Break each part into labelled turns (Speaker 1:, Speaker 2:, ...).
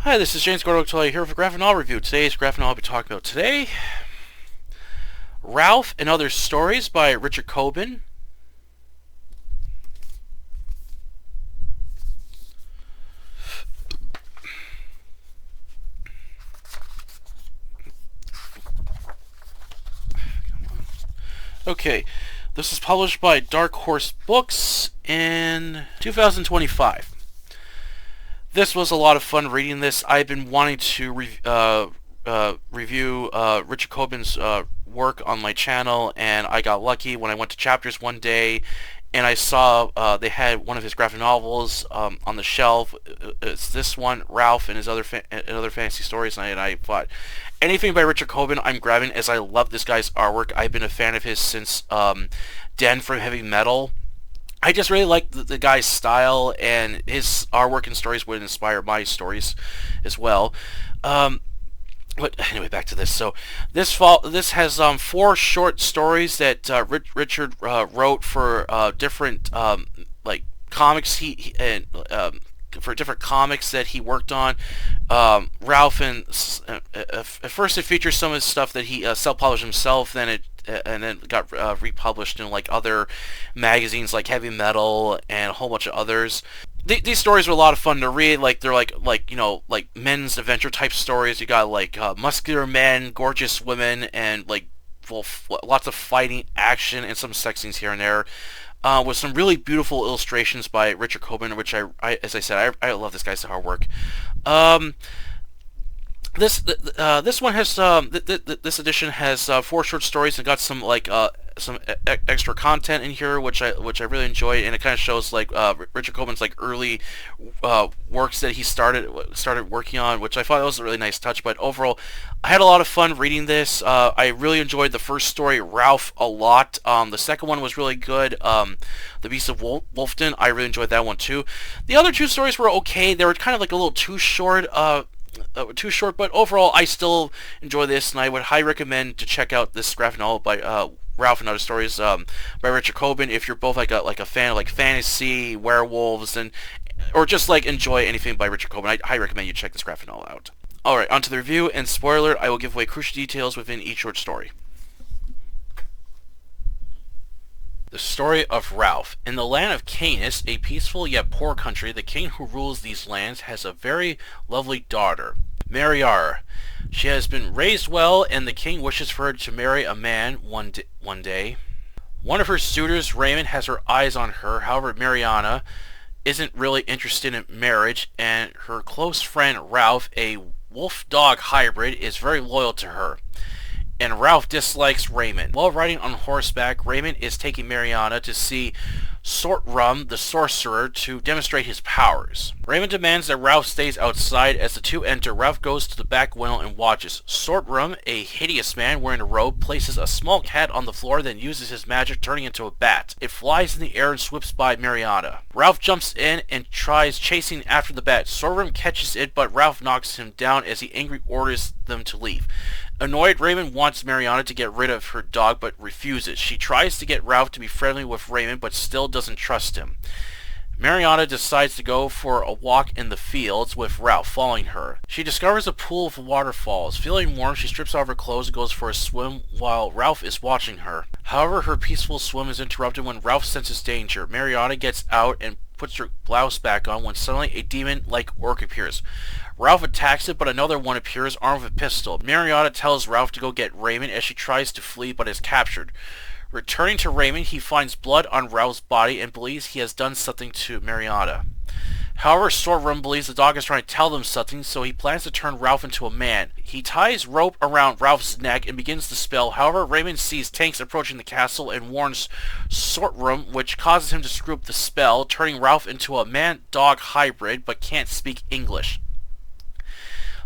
Speaker 1: Hi, this is James Gordon here for graphic novel review. Today's graphic novel I'll be talking about today, Rowlf and Other Stories by Richard Corben. Okay, this is published by Dark Horse Books in 2025. This was a lot of fun reading this. I've been wanting to review Richard Corben's work on my channel, and I got lucky when I went to Chapters one day and I saw they had one of his graphic novels on the shelf. It's this one, Rowlf and other fantasy stories, and I thought anything by Richard Corben I'm grabbing, as I love this guy's artwork. I've been a fan of his since Den from Heavy Metal. I just really like the guy's style, and his artwork and stories would inspire my stories as well. But anyway, back to this. So this has 4 short stories that Richard wrote for different like comics and for different comics that he worked on. Rowlf at first it features some of his stuff that he self-published himself. Then it got republished in like other magazines like Heavy Metal and a whole bunch of others. These stories are a lot of fun to read. Like they're like men's adventure type stories. You got like muscular men, gorgeous women, and like lots of fighting, action, and some sex scenes here and there. With some really beautiful illustrations by Richard Corben, which as I said, I love this guy's hard work. This one has this edition has 4 short stories and got some extra content in here, which I really enjoyed, and it kind of shows like Richard Corben's like early works that he started working on, which I thought was a really nice touch. But overall, I had a lot of fun reading this. I really enjoyed the first story, Rowlf, a lot. The second one was really good. The Beast of Wolfden, I really enjoyed that one too. The other 2 stories were okay. They were kind of like a little too short. But overall I still enjoy this, and I would highly recommend to check out this graphic novel by Rowlf and Other Stories by Richard Corben if you're both like a fan of like fantasy, werewolves, or just like enjoy anything by Richard Corben. I highly recommend you check this graphic novel out. Alright, on to the review, and spoiler, I will give away crucial details within each short story. The story of Rowlf. In the land of Canis, a peaceful yet poor country, the king who rules these lands has a very lovely daughter, Mariara. She has been raised well, and the king wishes for her to marry a man one day. One of her suitors, Raymond, has her eyes on her. However, Mariana isn't really interested in marriage, and her close friend Rowlf, a wolf-dog hybrid, is very loyal to her. And Rowlf dislikes Raymond. While riding on horseback, Raymond is taking Mariana to see Sortrum, the sorcerer, to demonstrate his powers. Raymond demands that Rowlf stays outside. As the 2 enter, Rowlf goes to the back window and watches. Sortrum, a hideous man wearing a robe, places a small cat on the floor, then uses his magic, turning into a bat. It flies in the air and swoops by Mariana. Rowlf jumps in and tries chasing after the bat. Sortrum catches it, but Rowlf knocks him down as he angrily orders them to leave. Annoyed, Raymond wants Mariana to get rid of her dog, but refuses. She tries to get Rowlf to be friendly with Raymond, but still doesn't trust him. Mariana decides to go for a walk in the fields with Rowlf following her. She discovers a pool of waterfalls. Feeling warm, she strips off her clothes and goes for a swim while Rowlf is watching her. However, her peaceful swim is interrupted when Rowlf senses danger. Mariana gets out and puts her blouse back on when suddenly a demon-like orc appears. Rowlf attacks it, but another one appears armed with a pistol. Mariana tells Rowlf to go get Raymond as she tries to flee but is captured. Returning to Raymond, he finds blood on Rowlf's body and believes he has done something to Mariana. However, Sortrum believes the dog is trying to tell them something, so he plans to turn Rowlf into a man. He ties rope around Rowlf's neck and begins the spell. However, Raymond sees tanks approaching the castle and warns Sortrum, which causes him to screw up the spell, turning Rowlf into a man-dog hybrid but can't speak English.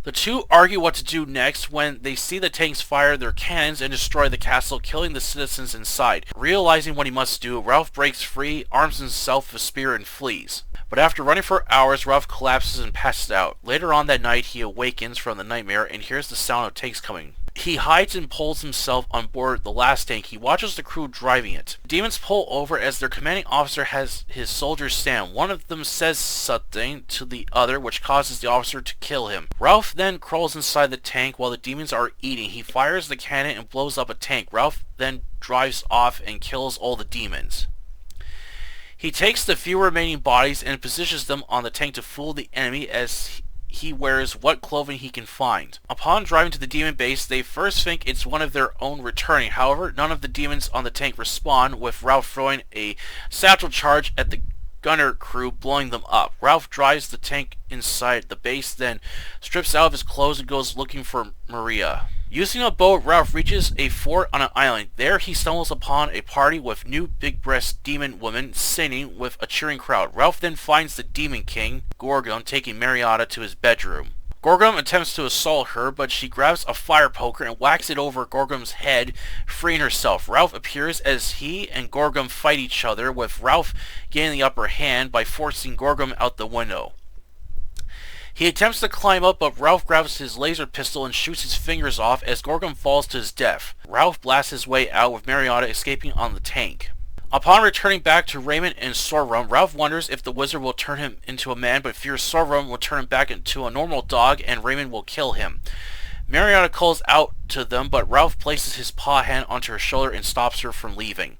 Speaker 1: The 2 argue what to do next when they see the tanks fire their cannons and destroy the castle, killing the citizens inside. Realizing what he must do, Rowlf breaks free, arms himself with a spear, and flees. But after running for hours, Rowlf collapses and passes out. Later on that night, he awakens from the nightmare and hears the sound of tanks coming. He hides and pulls himself on board the last tank. He watches the crew driving it. The demons pull over as their commanding officer has his soldiers stand. One of them says something to the other which causes the officer to kill him. Rowlf then crawls inside the tank while the demons are eating. He fires the cannon and blows up a tank. Rowlf then drives off and kills all the demons. He takes the few remaining bodies and positions them on the tank to fool the enemy as he wears what clothing he can find. Upon driving to the demon base, they first think it's one of their own returning. However, none of the demons on the tank respond, with Rowlf throwing a satchel charge at the gunner crew, blowing them up. Rowlf drives the tank inside the base, then strips out of his clothes and goes looking for Maria. Using a boat, Rowlf reaches a fort on an island. There he stumbles upon a party with new big-breast demon women singing with a cheering crowd. Rowlf then finds the Demon King, Corben, taking Marietta to his bedroom. Corben attempts to assault her, but she grabs a fire poker and whacks it over Corben's head, freeing herself. Rowlf appears as he and Corben fight each other, with Rowlf gaining the upper hand by forcing Corben out the window. He attempts to climb up, but Rowlf grabs his laser pistol and shoots his fingers off as Corben falls to his death. Rowlf blasts his way out, with Marietta escaping on the tank. Upon returning back to Raymond and Rowlf, Rowlf wonders if the wizard will turn him into a man, but fears Rowlf will turn him back into a normal dog and Raymond will kill him. Marietta calls out to them, but Rowlf places his paw hand onto her shoulder and stops her from leaving.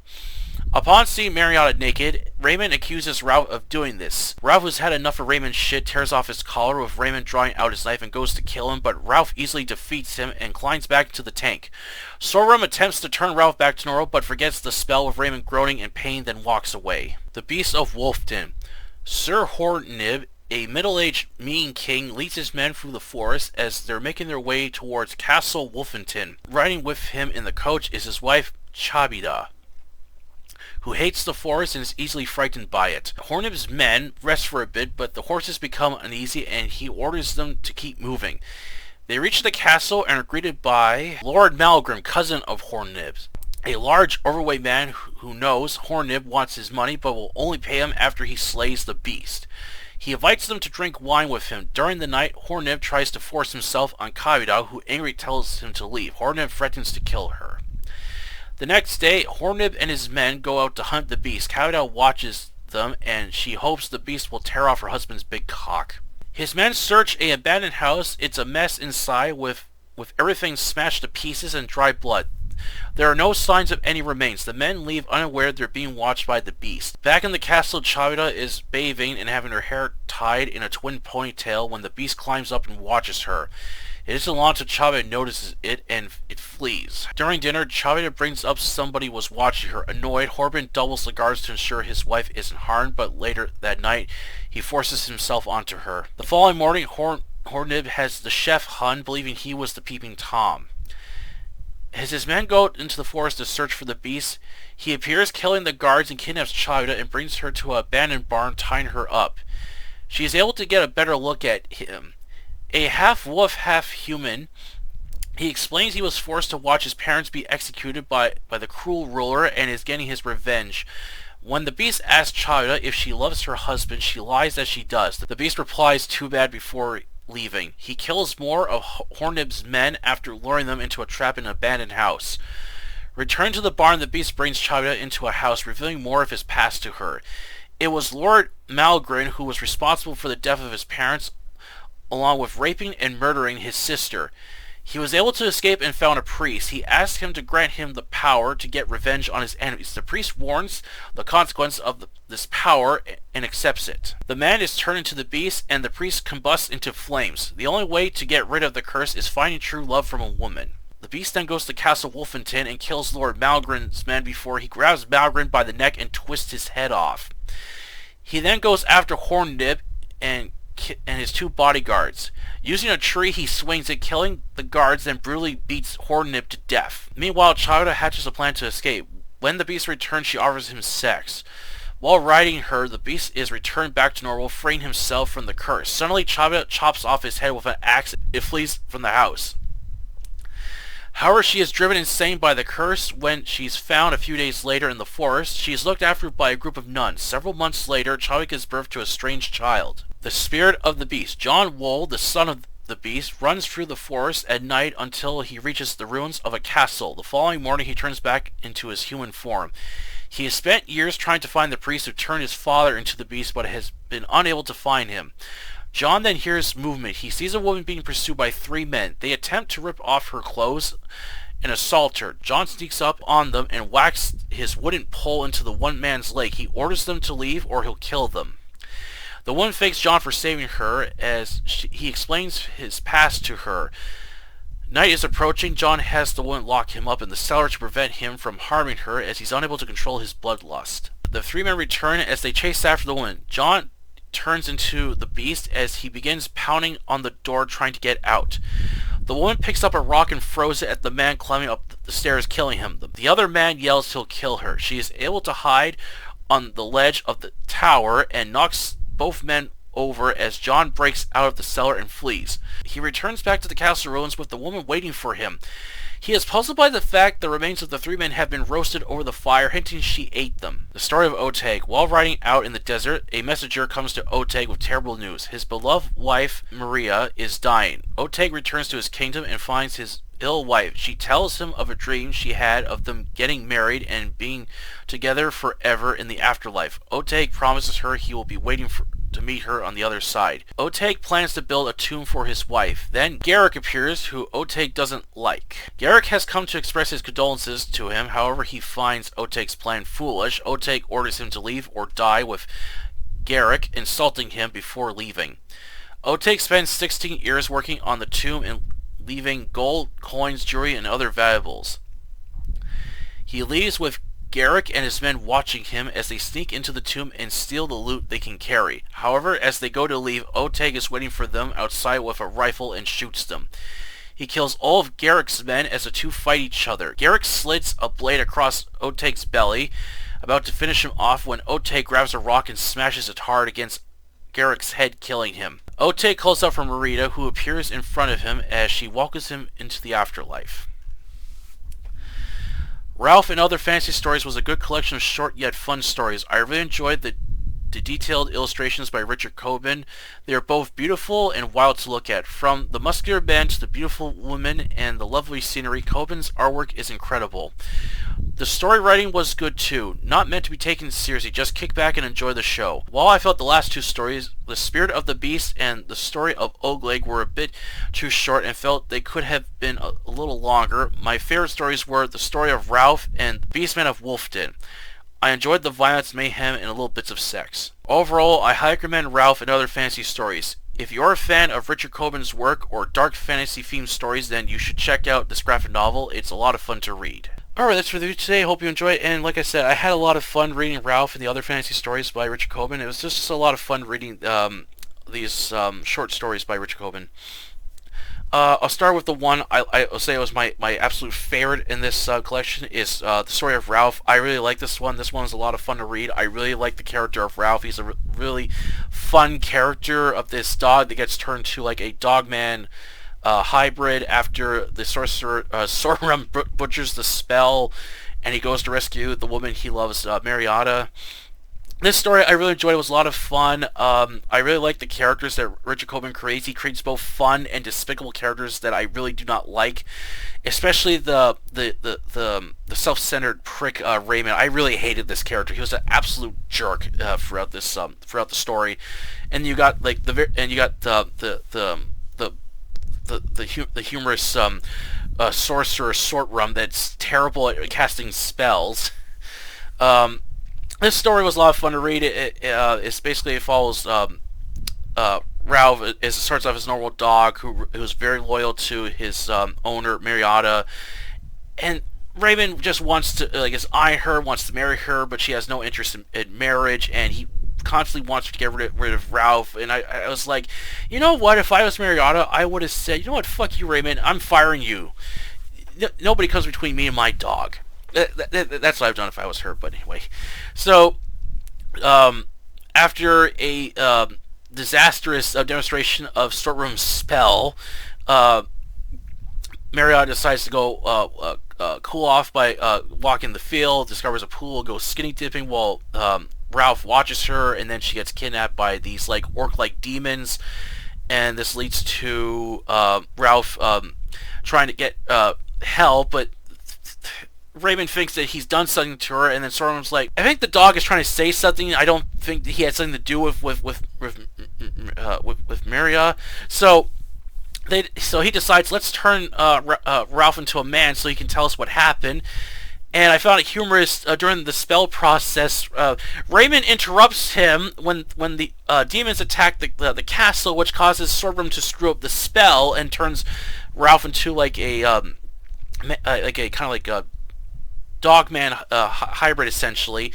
Speaker 1: Upon seeing Marietta naked, Raymond accuses Rowlf of doing this. Rowlf, who's had enough of Raymond's shit, tears off his collar, with Raymond drawing out his knife and goes to kill him, but Rowlf easily defeats him and climbs back into the tank. Rowlf attempts to turn Rowlf back to normal, but forgets the spell, with Raymond groaning in pain, then walks away. The Beast of Wolfton. Sir Hornib, a middle-aged mean king, leads his men through the forest as they're making their way towards Castle Wolfenton. Riding with him in the coach is his wife, Chabida, who hates the forest and is easily frightened by it. Hornib's men rest for a bit, but the horses become uneasy and he orders them to keep moving. They reach the castle and are greeted by Lord Malgrim, cousin of Hornib's, a large, overweight man who knows Hornib wants his money but will only pay him after he slays the beast. He invites them to drink wine with him. During the night, Hornib tries to force himself on Chabida, who angrily tells him to leave. Hornib threatens to kill her. The next day, Hornib and his men go out to hunt the beast. Chabida watches them, and she hopes the beast will tear off her husband's big cock. His men search an abandoned house. It's a mess inside, with everything smashed to pieces and dry blood. There are no signs of any remains. The men leave unaware they're being watched by the beast. Back in the castle, Chabida is bathing and having her hair tied in a twin ponytail when the beast climbs up and watches her. It isn't long until Chabida notices it and it flees. During dinner, Chabida brings up somebody was watching her. Annoyed, Corben doubles the guards to ensure his wife isn't harmed, but later that night, he forces himself onto her. The following morning, Hornib has the chef Hun, believing he was the peeping Tom. As his men go into the forest to search for the beast, he appears, killing the guards, and kidnaps Chabida and brings her to an abandoned barn, tying her up. She is able to get a better look at him. A half-wolf, half-human, he explains he was forced to watch his parents be executed by the cruel ruler and is getting his revenge. When the beast asks Chabida if she loves her husband, she lies that she does. The beast replies, "Too bad," before leaving. He kills more of Hornib's men after luring them into a trap in an abandoned house. Returned to the barn, the beast brings Chabida into a house, revealing more of his past to her. It was Lord Malgrin who was responsible for the death of his parents, along with raping and murdering his sister. He was able to escape and found a priest. He asked him to grant him the power to get revenge on his enemies. The priest warns the consequence of this power and accepts it. The man is turned into the beast and the priest combusts into flames. The only way to get rid of the curse is finding true love from a woman. The beast then goes to Castle Wolfenton and kills Lord Malgrin's men before he grabs Malgrin by the neck and twists his head off. He then goes after Hornib and his two bodyguards. Using a tree, he swings it, killing the guards, then brutally beats Hornib to death. Meanwhile, Chabida hatches a plan to escape. When the beast returns, she offers him sex. While riding her, the beast is returned back to normal, freeing himself from the curse. Suddenly, Chabida chops off his head with an axe. It flees from the house. However, she is driven insane by the curse when she's found a few days later in the forest. She is looked after by a group of nuns. Several months later, Chabida gives birth to a strange child. The spirit of the beast. John Wool, the son of the beast, runs through the forest at night until he reaches the ruins of a castle. The following morning he turns back into his human form. He has spent years trying to find the priest who turned his father into the beast, but has been unable to find him. John then hears movement. He sees a woman being pursued by 3 men. They attempt to rip off her clothes and assault her. John sneaks up on them and whacks his wooden pole into the one man's leg. He orders them to leave or he'll kill them. The woman thanks John for saving her as he explains his past to her. Night is approaching. John has the woman lock him up in the cellar to prevent him from harming her as he's unable to control his bloodlust. The 3 men return as they chase after the woman. John turns into the beast as he begins pounding on the door trying to get out. The woman picks up a rock and throws it at the man climbing up the stairs, killing him. The other man yells he'll kill her. She is able to hide on the ledge of the tower and knocks both men over as John breaks out of the cellar and flees. He returns back to the castle ruins with the woman waiting for him. He is puzzled by the fact the remains of the 3 men have been roasted over the fire, hinting she ate them. The story of Oteg. While riding out in the desert, a messenger comes to Oteg with terrible news. His beloved wife, Maria, is dying. Oteg returns to his kingdom and finds his ill wife. She tells him of a dream she had of them getting married and being together forever in the afterlife. Oteg promises her he will be waiting to meet her on the other side. Oteg plans to build a tomb for his wife. Then Garrick appears, who Oteg doesn't like. Garrick has come to express his condolences to him, however he finds Oteg's plan foolish. Oteg orders him to leave or die, with Garrick insulting him before leaving. Oteg spends 16 years working on the tomb and leaving gold, coins, jewelry, and other valuables. He leaves with Garrick and his men watching him as they sneak into the tomb and steal the loot they can carry. However, as they go to leave, Oteg is waiting for them outside with a rifle and shoots them. He kills all of Garrick's men as the 2 fight each other. Garrick slits a blade across Oteg's belly, about to finish him off when Oteg grabs a rock and smashes it hard against Garrick's head, killing him. Oteg calls out for Marita, who appears in front of him as she welcomes him into the afterlife. Rowlf and Other Fantasy Stories was a good collection of short yet fun stories. I really enjoyed the detailed illustrations by Richard Corben. They are both beautiful and wild to look at. From the muscular men to the beautiful women and the lovely scenery, Corben's artwork is incredible. The story writing was good too, not meant to be taken seriously, just kick back and enjoy the show. While I felt the last 2 stories, The Spirit of the Beast and The Story of Ogleg, were a bit too short and felt they could have been a little longer, my favorite stories were The Story of Rowlf and The Beastman of Wolfden. I enjoyed the violence, mayhem, and a little bits of sex. Overall, I highly recommend Rowlf and Other Fantasy Stories. If you're a fan of Richard Corben's work or dark fantasy-themed stories, then you should check out this graphic novel. It's a lot of fun to read. Alright, that's for the video today. Hope you enjoy it. And like I said, I had a lot of fun reading Rowlf and the Other Fantasy Stories by Richard Corben. It was just a lot of fun reading these short stories by Richard Corben. I'll start with the one I'll say was my absolute favorite in this collection is The Story of Rowlf. I really like this one. This one's a lot of fun to read. I really like the character of Rowlf. He's a really fun character of this dog that gets turned to like a dogman hybrid after the sorcerer Sorum butchers the spell, and he goes to rescue the woman he loves, Marietta. This story I really enjoyed. It was a lot of fun. I really like the characters that Richard Corben creates. He creates both fun and despicable characters that I really do not like, especially the self-centered prick Raymond. I really hated this character. He was an absolute jerk throughout the story, and you got like the humorous sorcerer Sortrum that's terrible at casting spells. This story was a lot of fun to read. It follows Rowlf. It starts off as a normal dog who's very loyal to his owner Marietta, and Raymond just wants to is eyeing her, wants to marry her, but she has no interest in marriage, and he constantly wants to get rid of Rowlf. And I was like, you know what? If I was Marietta, I would have said, you know what? Fuck you, Raymond. I'm firing you. Nobody comes between me and my dog. That's what I've done if I was her, but anyway. So, after a disastrous demonstration of Stortroom's spell, Marietta decides to go cool off by walking the field, discovers a pool, goes skinny dipping while Rowlf watches her, and then she gets kidnapped by these like orc-like demons. and this leads to Rowlf trying to get help, but Raymond thinks that he's done something to her, and then Sorum's like, I think the dog is trying to say something. I don't think that he had something to do with Maria. So he decides, let's turn Rowlf into a man so he can tell us what happened. And I found it humorous during the spell process. Raymond interrupts him when the demons attack the castle, which causes Sorbrum to screw up the spell and turns Rowlf into like a kind of like a dog-man hybrid, essentially.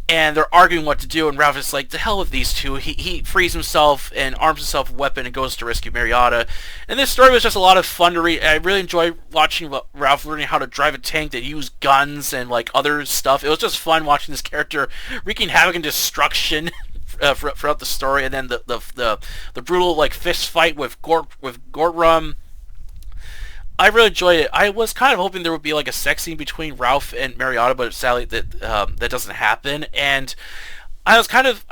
Speaker 1: And they're arguing what to do, and Rowlf is like, to hell with these two. He frees himself and arms himself with a weapon and goes to rescue Marietta. And this story was just a lot of fun to read. I really enjoyed watching Rowlf learning how to drive a tank that used guns and like other stuff. It was just fun watching this character wreaking havoc and destruction throughout the story. And then the brutal like fist fight with Gortrum. I really enjoyed it. I was kind of hoping there would be like a sex scene between Rowlf and Marietta, but sadly that doesn't happen. And I was kind of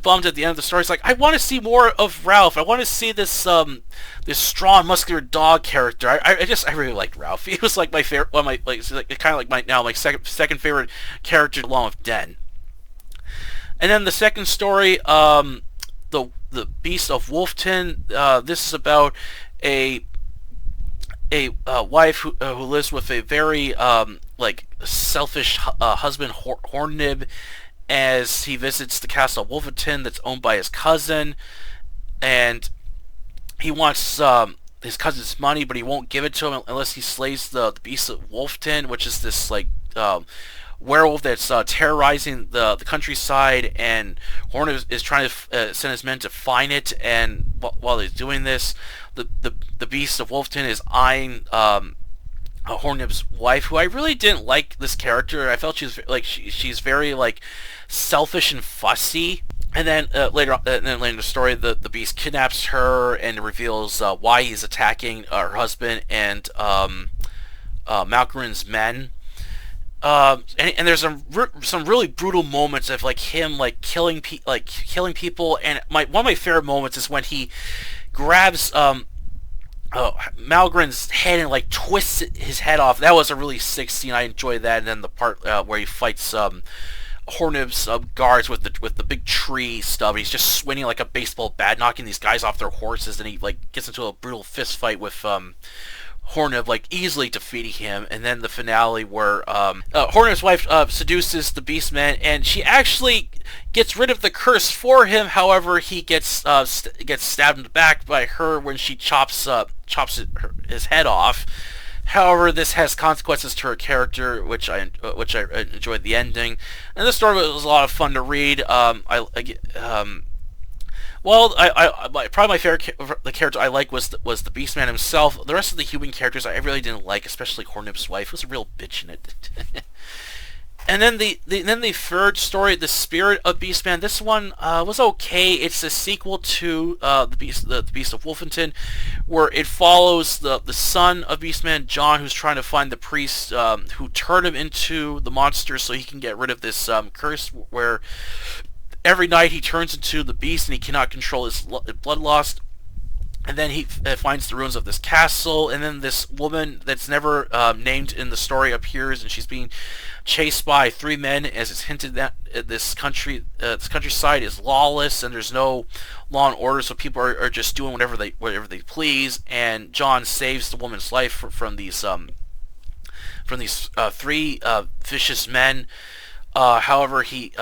Speaker 1: bummed at the end of the story. It's like, I want to see more of Rowlf. I want to see this this strong, muscular dog character. I really liked Rowlf. He was like my favorite, one of my kind of like my second favorite character, along with Den. And then the second story, the Beast of Wolfton. This is about a wife who lives with a very like selfish husband, Hornib, as he visits the castle of Wolverton that's owned by his cousin, and he wants his cousin's money, but he won't give it to him unless he slays the Beast of Wolfton, which is this like werewolf that's terrorizing the countryside, and Hornib is trying to send his men to find it, and while he's doing this, the Beast of Wolfton is eyeing Hornib's wife, who I really didn't like this character. I felt she's very like selfish and fussy. And then later in the story, the Beast kidnaps her and reveals why he's attacking her husband and Malcolm's men. And there's some really brutal moments of like him like killing people. And one of my favorite moments is when he grabs Malgren's head and like twists his head off. That was a really sick scene. I enjoyed that. And then the part where he fights Hornib's guards with the big tree stuff. He's just swinging like a baseball bat, knocking these guys off their horses, and he like gets into a brutal fist fight with Hornib, like easily defeating him. And then the finale where Hornib's wife seduces the Beastman, and she actually gets rid of the curse for him. However, he gets stabbed in the back by her when she chops his head off. However, this has consequences to her character, which I enjoyed the ending. And the story was a lot of fun to read. Probably my favorite the character I like was the Beastman himself. The rest of the human characters I really didn't like, especially Hornib's wife. It was a real bitch in it. And then the third story, The Spirit of Beastman. This one was okay. It's a sequel to the Beast of Wolfenton, where it follows the son of Beastman, John, who's trying to find the priest who turned him into the monster so he can get rid of this curse, where every night he turns into the beast and he cannot control his bloodlust. And then he finds the ruins of this castle, and then this woman that's never named in the story appears, and she's being chased by three men, as it's hinted that this countryside is lawless and there's no law and order, so people are just doing whatever they please. And John saves the woman's life from these three vicious men. However, he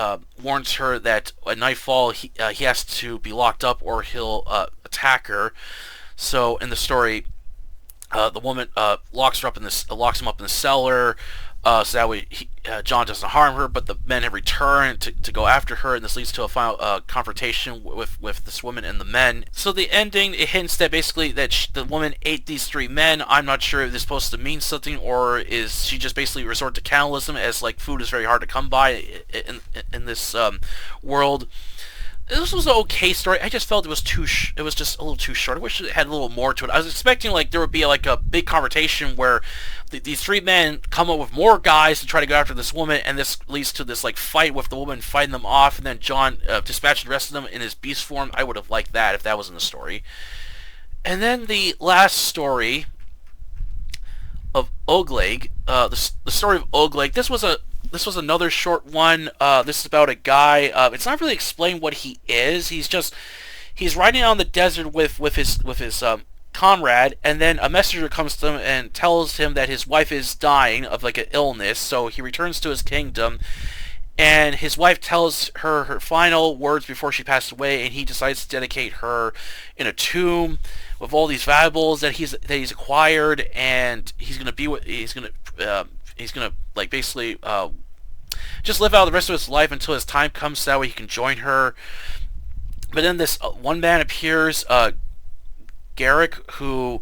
Speaker 1: warns her that at nightfall he has to be locked up or he'll attack her. So in the story, the woman locks him up in the cellar, so that way John doesn't harm her. But the men have returned to go after her, and this leads to a final confrontation with this woman and the men. So the ending, it hints that basically that the woman ate these three men. I'm not sure if this is supposed to mean something, or is she just basically resort to cannibalism, as like food is very hard to come by in this world. This was an okay story. I just felt it was it was just a little too short. I wish it had a little more to it. I was expecting like there would be like a big confrontation where these three men come up with more guys to try to go after this woman, and this leads to this like fight with the woman fighting them off, and then John dispatched the rest of them in his beast form. I would have liked that if that was in the story. And then the last story of Ogleg, the story of Ogleg. This was another short one. This is about a guy. It's not really explained what he is. He's riding on the desert with his comrade, and then a messenger comes to him and tells him that his wife is dying of like an illness. So he returns to his kingdom, and his wife tells her final words before she passed away, and he decides to dedicate her in a tomb with all these valuables that he's acquired, and he's gonna like basically just live out the rest of his life until his time comes, so that way he can join her. But then this one man appears, Garrick, who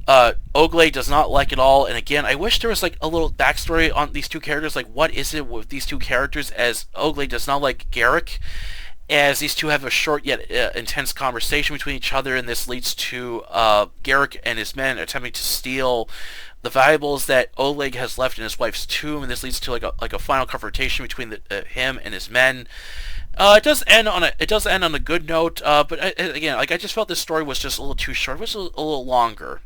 Speaker 1: Ogle does not like at all. And again, I wish there was like a little backstory on these two characters. Like, what is it with these two characters, as Ogle does not like Garrick, as these two have a short yet intense conversation between each other, and this leads to Garrick and his men attempting to steal the valuables that Oleg has left in his wife's tomb, and this leads to like a final confrontation between him and his men. It does end on a good note, but again, like I just felt this story was just a little too short. It was a little longer.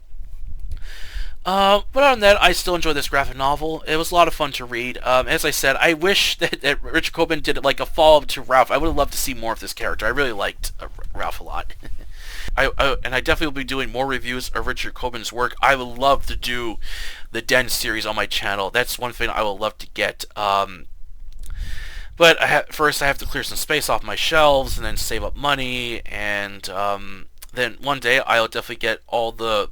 Speaker 1: But other than that, I still enjoy this graphic novel. It was a lot of fun to read. As I said, I wish that Richard Corben did like a follow-up to Rowlf. I would have loved to see more of this character. I really liked Rowlf a lot. I definitely will be doing more reviews of Richard Corben's work. I would love to do the Den series on my channel. That's one thing I would love to get. But first I have to clear some space off my shelves, and then save up money, and then one day I'll definitely get all the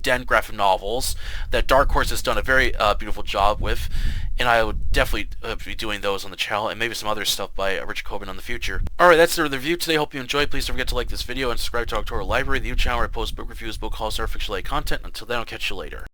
Speaker 1: Den graphic novels that Dark Horse has done a very beautiful job with, and I would definitely be doing those on the channel, and maybe some other stuff by Richard Corben in the future. Alright, that's the review today. Hope you enjoyed. Please don't forget to like this video and subscribe to our Library, the new channel where I post book reviews, book hauls, and fiction-related content. Until then, I'll catch you later.